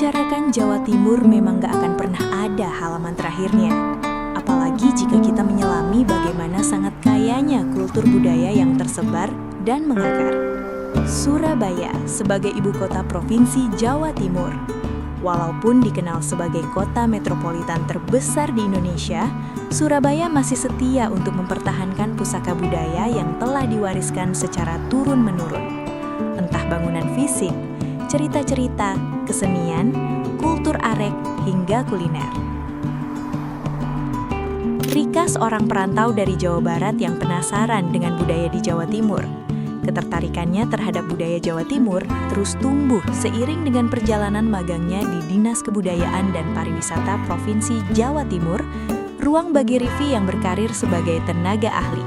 Membicarakan Jawa Timur memang gak akan pernah ada halaman terakhirnya. Apalagi jika kita menyelami bagaimana sangat kayanya kultur budaya yang tersebar dan mengakar. Surabaya sebagai ibu kota provinsi Jawa Timur. Walaupun dikenal sebagai kota metropolitan terbesar di Indonesia, Surabaya masih setia untuk mempertahankan pusaka budaya yang telah diwariskan secara turun-menurun. Entah bangunan fisik, cerita-cerita, kesenian, kultur arek, hingga kuliner. Rika seorang perantau dari Jawa Barat yang penasaran dengan budaya di Jawa Timur. Ketertarikannya terhadap budaya Jawa Timur terus tumbuh seiring dengan perjalanan magangnya di Dinas Kebudayaan dan Pariwisata Provinsi Jawa Timur, ruang bagi Rivi yang berkarir sebagai tenaga ahli.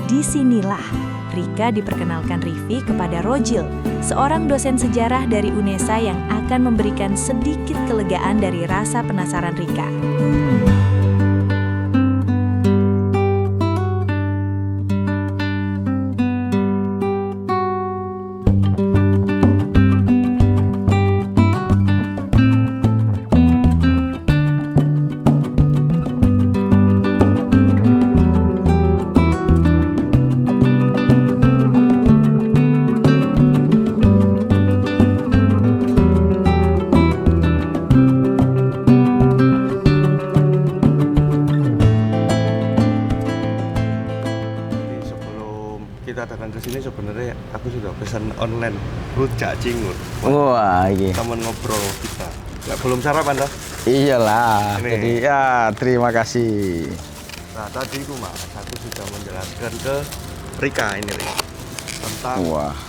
Disinilah Rika diperkenalkan Rivi kepada Rojil, seorang dosen sejarah dari UNESA yang akan memberikan sedikit kelegaan dari rasa penasaran Rika. Kita datang ke sini sebenarnya aku sudah pesan online rujak cingur. Wah, iya. Teman ngobrol kita. Nggak belum sarapan dah? Iyalah. Ini. Jadi ya terima kasih. Nah tadi aku sudah menjelaskan ke Rika ini tentang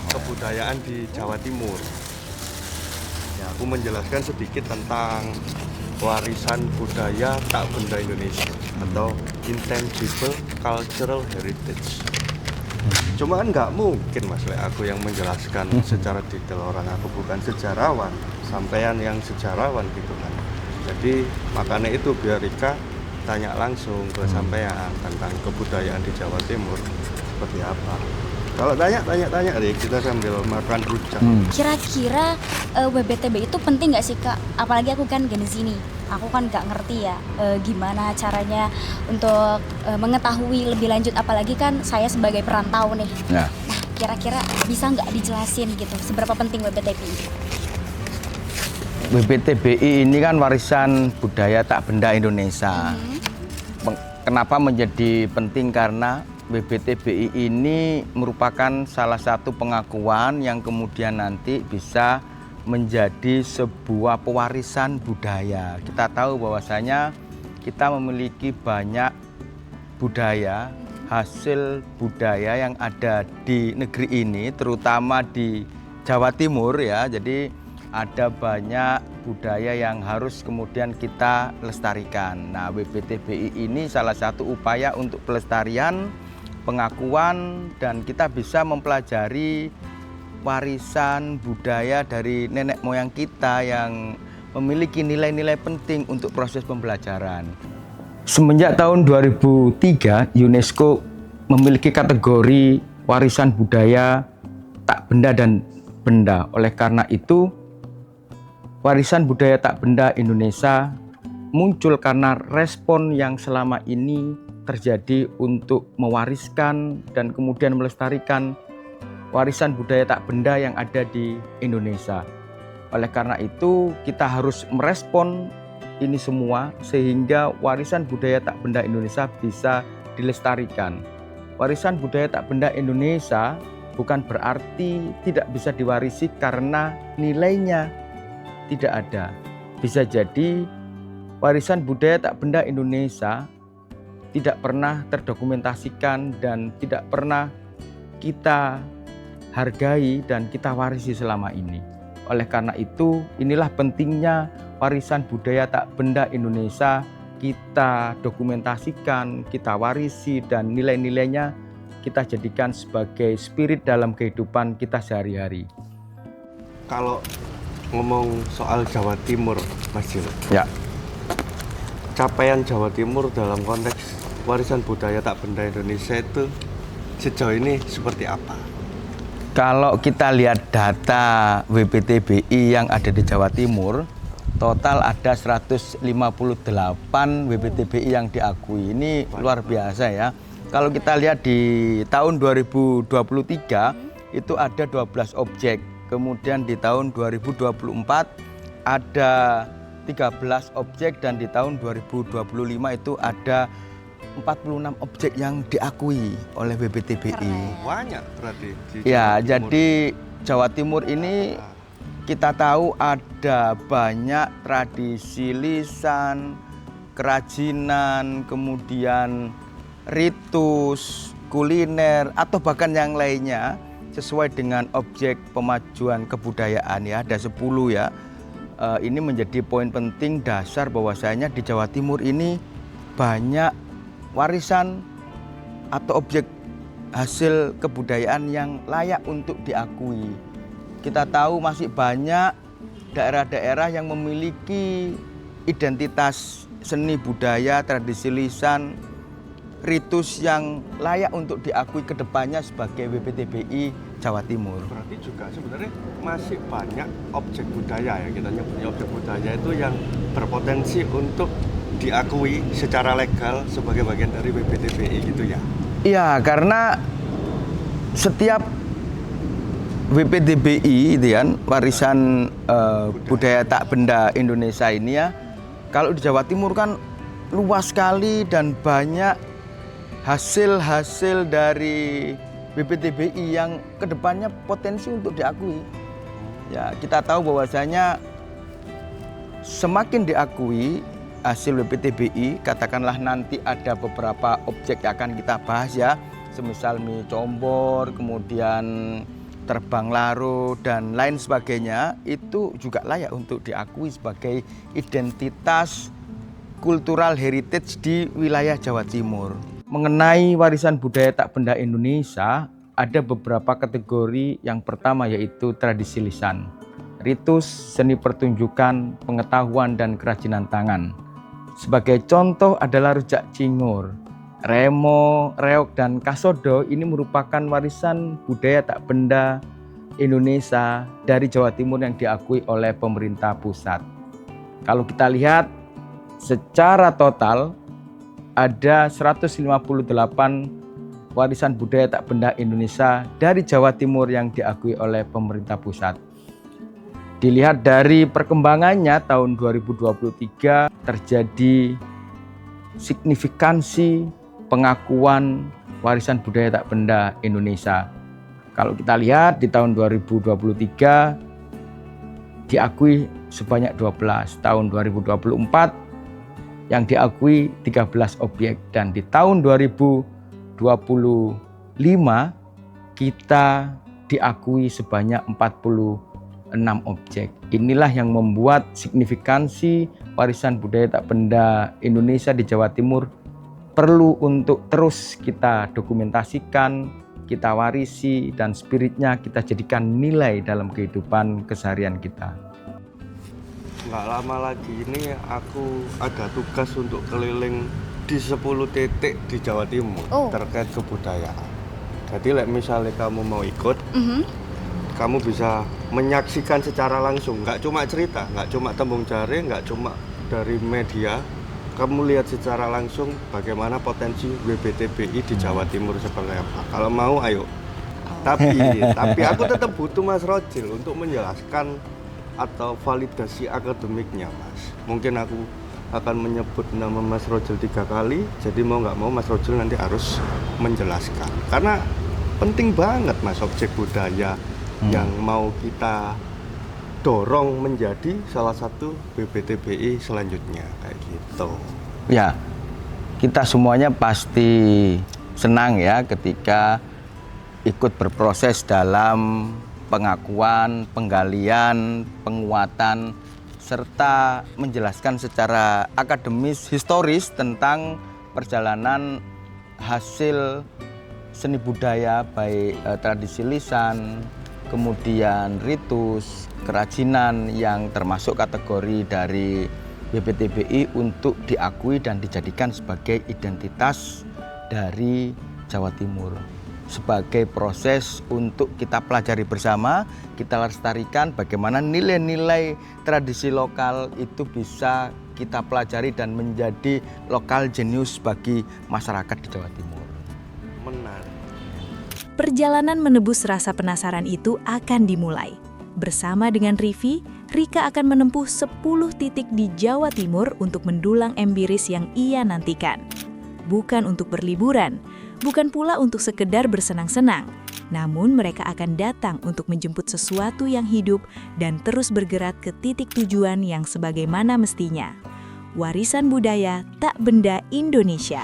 kebudayaan di Jawa Timur. Ya, aku menjelaskan sedikit tentang warisan budaya tak benda Indonesia atau intangible cultural heritage. Cuma kan nggak mungkin Mas Le, aku yang menjelaskan secara detail, orang aku bukan sejarawan, sampean yang sejarawan gitu kan. Jadi makanya itu biar Rika tanya langsung ke sampean tentang kebudayaan di Jawa Timur seperti apa. Kalau tanya Rik, kita sambil makan rujak. Kira-kira WBTB itu penting nggak sih Kak? Apalagi aku kan Gen Z nih. Aku kan nggak ngerti ya gimana caranya untuk mengetahui lebih lanjut, apalagi kan saya sebagai perantau nih. Ya. Nah, kira-kira bisa nggak dijelasin gitu seberapa penting WBTBI? WBTBI ini kan warisan budaya tak benda Indonesia. Kenapa menjadi penting? Karena WBTBI ini merupakan salah satu pengakuan yang kemudian nanti bisa menjadi sebuah pewarisan budaya. Kita tahu bahwasanya kita memiliki banyak budaya, hasil budaya yang ada di negeri ini, terutama di Jawa Timur ya. Jadi ada banyak budaya yang harus kemudian kita lestarikan. Nah, WBTBI ini salah satu upaya untuk pelestarian, pengakuan, dan kita bisa mempelajari warisan budaya dari nenek moyang kita yang memiliki nilai-nilai penting untuk proses pembelajaran. Semenjak tahun 2003, UNESCO memiliki kategori warisan budaya tak benda dan benda. Oleh karena itu, warisan budaya tak benda Indonesia muncul karena respon yang selama ini terjadi untuk mewariskan dan kemudian melestarikan warisan budaya tak benda yang ada di Indonesia. Oleh karena itu, kita harus merespon ini semua sehingga warisan budaya tak benda Indonesia bisa dilestarikan. Warisan budaya tak benda Indonesia bukan berarti tidak bisa diwarisi karena nilainya tidak ada. Bisa jadi warisan budaya tak benda Indonesia tidak pernah terdokumentasikan dan tidak pernah kita hargai dan kita warisi selama ini. Oleh karena itu, inilah pentingnya warisan budaya tak benda Indonesia kita dokumentasikan, kita warisi, dan nilai-nilainya kita jadikan sebagai spirit dalam kehidupan kita sehari-hari. Kalau ngomong soal Jawa Timur, Mas Jil, Ya. capaian Jawa Timur dalam konteks warisan budaya tak benda Indonesia itu sejauh ini seperti apa? Kalau kita lihat data WBTBI yang ada di Jawa Timur, Total ada 158 WBTBI yang diakui. Ini luar biasa ya. Kalau kita lihat di tahun 2023 itu ada 12 objek. Kemudian di tahun 2024 ada 13 objek dan di tahun 2025 itu ada 46 objek yang diakui oleh WBTBI. Banyak berarti. Ya, jadi Jawa Timur ini kita tahu ada banyak tradisi lisan, kerajinan, kemudian ritus, kuliner, atau bahkan yang lainnya sesuai dengan objek pemajuan kebudayaan ya, ada 10 ya. Ini menjadi poin penting dasar bahwasanya di Jawa Timur ini banyak warisan atau objek hasil kebudayaan yang layak untuk diakui. Kita tahu masih banyak daerah-daerah yang memiliki identitas seni budaya, tradisi lisan, ritus yang layak untuk diakui ke depannya sebagai WBTBI Jawa Timur. Berarti juga sebenarnya masih banyak objek budaya ya, kita nyebutnya objek budaya itu yang berpotensi untuk diakui secara legal sebagai bagian dari WBTBI gitu ya? Iya, karena setiap WBTBI itu kan warisan budaya tak benda Indonesia ini ya, kalau di Jawa Timur kan luas sekali dan banyak hasil-hasil dari WBTBI yang kedepannya potensi untuk diakui. Ya, kita tahu bahwasanya semakin diakui hasil WBTBI, katakanlah nanti ada beberapa objek yang akan kita bahas ya, semisal mie combor, kemudian terbang larut dan lain sebagainya, itu juga layak untuk diakui sebagai identitas cultural heritage di wilayah Jawa Timur. Mengenai warisan budaya tak benda Indonesia, ada beberapa kategori. Yang pertama yaitu tradisi lisan, ritus, seni pertunjukan, pengetahuan, dan kerajinan tangan. Sebagai contoh adalah rujak cingur, remo, reok, dan kasodo. Ini merupakan warisan budaya tak benda Indonesia dari Jawa Timur yang diakui oleh pemerintah pusat. Kalau kita lihat secara total ada 158 warisan budaya tak benda Indonesia dari Jawa Timur yang diakui oleh pemerintah pusat. Dilihat dari perkembangannya tahun 2023 terjadi signifikansi pengakuan warisan budaya tak benda Indonesia. Kalau kita lihat di tahun 2023 diakui sebanyak 12, tahun 2024 yang diakui 13 objek, dan di tahun 2025 kita diakui sebanyak 46 objek. Inilah yang membuat signifikansi warisan budaya tak benda Indonesia di Jawa Timur perlu untuk terus kita dokumentasikan, kita warisi, dan spiritnya kita jadikan nilai dalam kehidupan keseharian kita. Nggak lama lagi ini aku ada tugas untuk keliling di 10 titik di Jawa Timur terkait kebudayaan. Jadi misalnya kamu mau ikut, kamu bisa menyaksikan secara langsung, nggak cuma cerita, nggak cuma tembung jari, nggak cuma dari media. Kamu lihat secara langsung bagaimana potensi WBTBI di Jawa Timur seperti apa. Kalau mau ayo. Tapi aku tetap butuh Mas Rojil untuk menjelaskan atau validasi akademiknya, Mas. Mungkin aku akan menyebut nama Mas Rojil 3 kali, jadi mau nggak mau Mas Rojil nanti harus menjelaskan. Karena penting banget, Mas, objek budaya yang mau kita dorong menjadi salah satu WBTBI selanjutnya, kayak gitu. Ya, kita semuanya pasti senang ya ketika ikut berproses dalam pengakuan, penggalian, penguatan, serta menjelaskan secara akademis, historis tentang perjalanan hasil seni budaya, baik tradisi lisan, kemudian ritus, kerajinan yang termasuk kategori dari WBTBI untuk diakui dan dijadikan sebagai identitas dari Jawa Timur. sebagai proses untuk kita pelajari bersama, kita lestarikan bagaimana nilai-nilai tradisi lokal itu bisa kita pelajari dan menjadi lokal jenius bagi masyarakat di Jawa Timur. Menarik. Perjalanan menebus rasa penasaran itu akan dimulai. Bersama dengan Rivi, Rika akan menempuh 10 titik di Jawa Timur untuk mendulang empiris yang ia nantikan. Bukan untuk berliburan, bukan pula untuk sekedar bersenang-senang, namun mereka akan datang untuk menjemput sesuatu yang hidup dan terus bergerak ke titik tujuan yang sebagaimana mestinya. Warisan budaya tak benda Indonesia.